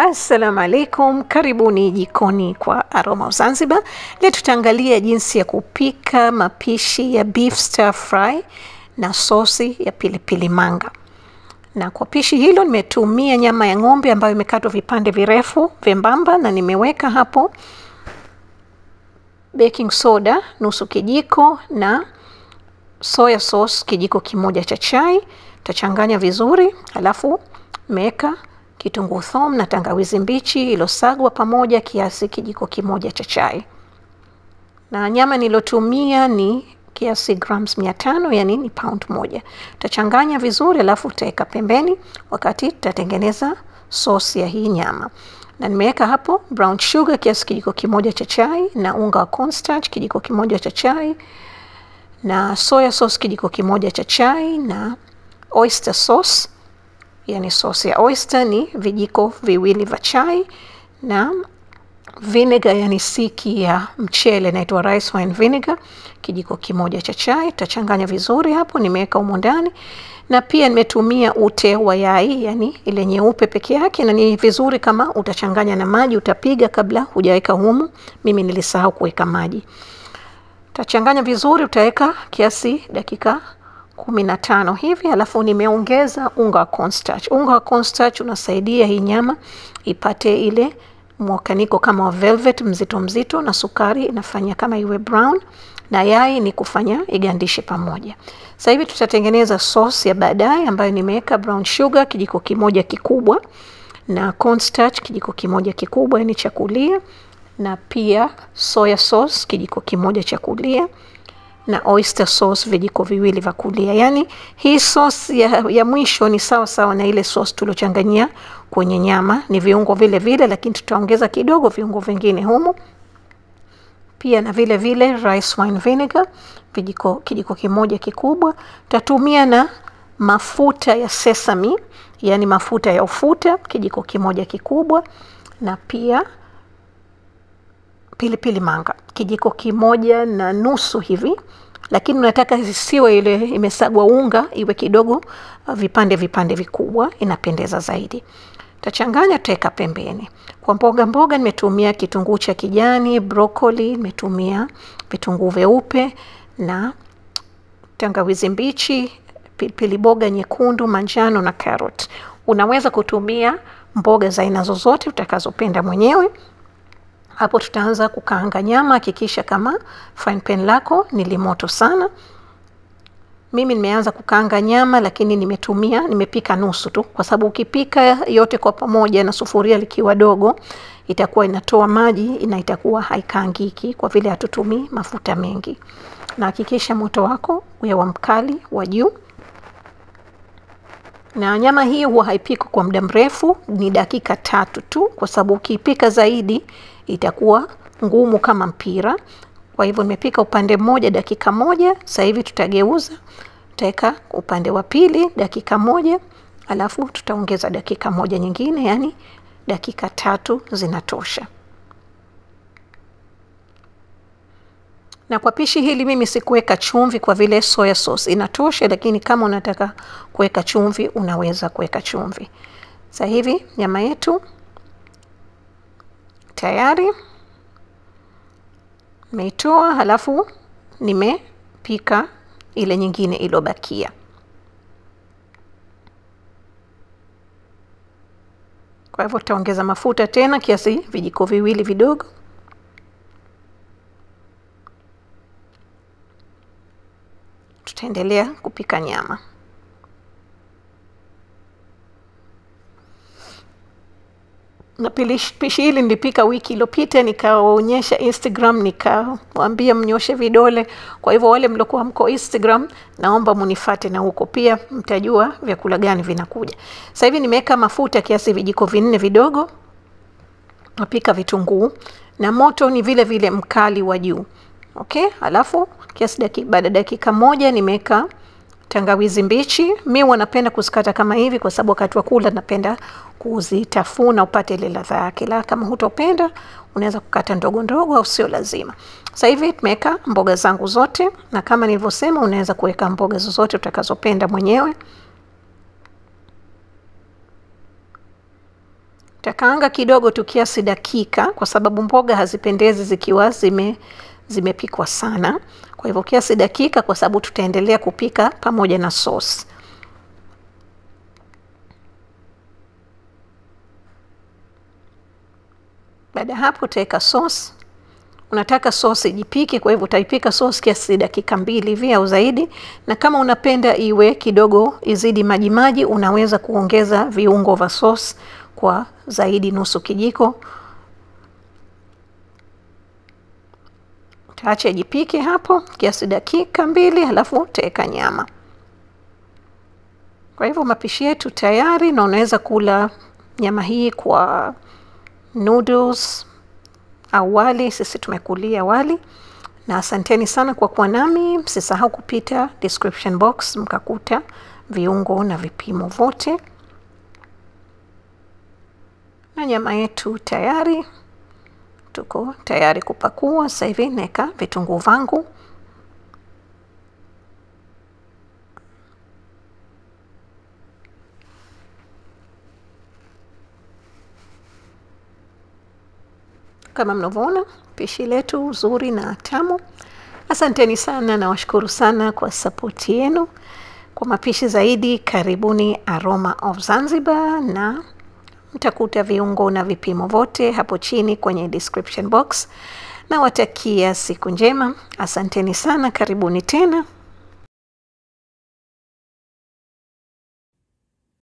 Assalamu alaikum, karibuni jikoni kwa Aroma Zanzibar. Leo tutaangalia jinsi ya kupika mapishi ya beef stir fry na sosi ya pilipili manga. Na kwa pishi hilo nimetumia nyama ya ng'ombe ambayo imekatwa vipande virefu vyembamba, na nimeweka hapo baking soda nusu kijiko na soya sauce kijiko kimoja cha chai. Tutachanganya vizuri, alafu nimeweka kitunguu thom na tangawisi mbichi ilosagwa pamoja kiasi kijiko kimoja cha chai. Na nyama nilotumia ni kiasi grams 500, yani ni pound moja. Tutachanganya vizuri, alafu tutaweka pembeni wakati tutatengeneza sauce ya hii nyama. Na nimeweka hapo brown sugar kiasi kijiko kimoja cha chai, na unga wa corn starch kijiko kimoja cha chai, na soya sauce kijiko kimoja cha chai, na oyster sauce, yani sauce ya oyster ni vijiko viwili vya chai, na vinegar yani Siki ya mchele inaitwa rice wine vinegar kijiko kimoja cha chai. Tutachanganya vizuri hapo, nimeweka humo ndani. Na pia nimetumia ute wa yai, yani ile nyeupe peke yake, na ni vizuri kama utachanganya na maji, utapiga kabla hujaweka humo. Mimi nilisahau kuweka maji. Tutachanganya vizuri, utaweka kiasi dakika 15 hivi, alafu nimeongeza unga wa corn starch. Unga wa corn starch unasaidia hii nyama ipate ile mwakaniko kama wa velvet mzito mzito, na sukari inafanya kama iwe brown, na yai ni kufanya igandishe pamoja. Sasa hivi tutatengeneza sauce ya baadaye ambayo nimeweka brown sugar kijiko kimoja kikubwa, na corn starch kijiko kimoja kikubwa yani cha kulia, na pia soya sauce kijiko kimoja cha kulia, na oyster sauce vijiko viwili vya kulia. Yani hii sauce ya mwisho ni sawa sawa na ile sauce tulochanganyia kwenye nyama, ni viungo vile vile, lakini tutaongeza kidogo viungo vingine humo. Pia na vile vile rice wine vinegar kijiko kimoja kikubwa. Tutatumia na mafuta ya sesame, yani mafuta ya ufuta kijiko kimoja kikubwa, na pia pilipili manga kijiko kimoja na nusu hivi, lakini unataka isiwe ile imesagwa unga, iwe kidogo vipande vikubwa, inapendeza zaidi. Tutachanganya, tutaweka pembeni. Kwa mboga nimetumia kitunguu cha kijani, broccoli, nimetumia vitunguu vyeupe na tangawisi mbichi, pilipili boga nyekundu, manjano na carrot. Unaweza kutumia mboga za aina zozote utakazopenda mwenyewe. Hapo tutaanza kukaanga nyama. Hakikisha kama frying pan lako ni limoto sana. Mimi nimeanza kukaanga nyama, lakini nimepika nusu tu, kwa sababu ukipika yote kwa pamoja na sufuria likiwa dogo itakuwa inatoa maji na itakuwa haikaangiki, kwa vile hatutumii mafuta mengi. Na hakikisha moto wako uwe wa mkali wa juu. Na nyama hii huwa haipiki kwa muda mrefu, ni dakika 3 tu, kwa sababu ukipika zaidi itakuwa ngumu kama mpira. Kwa hivyo nimepika upande mmoja dakika 1. Sasa hivi tutageuza, tutaweka upande wa pili dakika 1, alafu tutaongeza dakika 1 nyingine, yani dakika 3 zinatosha. Na kwa pishi hili mimi sikuweka chumvi kwa vile soya sauce inatosha, lakini kama unataka kuweka chumvi unaweza kuweka chumvi. Sasa hivi nyama yetu tayari nimeitoa, halafu nimepika ile nyingine ilobakia. Kwa hivyo tutaongeza mafuta tena kiasi vijiko viwili vidogo. Tutaendelea kupika nyama. Na pishi hili nilipika wiki iliyopita, nikawaonyesha Instagram, nikawaambia mnyoshe vidole. Kwa hivyo wale mliokuwa mko Instagram, naomba munifuate na huko pia mtajua vyakula gani vinakuja. Sasa hivi nimeweka mafuta kiasi vijiko 4 vidogo. Napika vitunguu, na moto ni vile vile mkali wa juu. Okay, alafu kiasi baada dakika 1 nimeweka tangawisi mbichi. Mimi wanapenda kusikata kama hivi, kwa sababu wakati wa kula napenda kuzitafuna upate ile ladha yake. La kama hutopenda unaweza kukata ndogo ndogo, au sio lazima. Sasa hivi tumeweka mboga zangu zote, na kama nilivyosema unaweza kuweka mboga zozote utakazopenda mwenyewe. Takaanga kidogo tu kiasi dakika, kwa sababu mboga hazipendezi zikiwa zimepikwa sana. Kwa hivyo kiasi dakika, kwa sababu tutaendelea kupika pamoja na sauce. Baada hapo utaweka sauce. Unataka sauce ijipike, kwa hivyo utaipika sauce kiasi dakika 2 hivi au zaidi, na kama unapenda iwe kidogo izidi maji maji, unaweza kuongeza viungo vya sauce kwa zaidi nusu kijiko. Utaacha ijipike hapo kiasi dakika 2, halafu utaweka nyama. Kwa hivyo mapishi yetu tayari, na unaweza kula nyama hii kwa noodles au wali. Sisi tumekulia wali. Na asanteni sana kwa kuwa nami. Msisahau kupita description box mkakuta viungo na vipimo vote. Na nyama yetu tayari. Tuko tayari kupakua. Sasa hivi naweka vitunguu vangu. Kama mnavyoona, pishi letu zuri na tamu. Asanteni sana na washukuru sana kwa support yenu. Kwa mapishi zaidi, karibuni Aroma of Zanzibar, na mtakuta viungo na vipimo vote hapo chini kwenye description box. Na watakia siku njema. Asanteni sana, karibuni tena.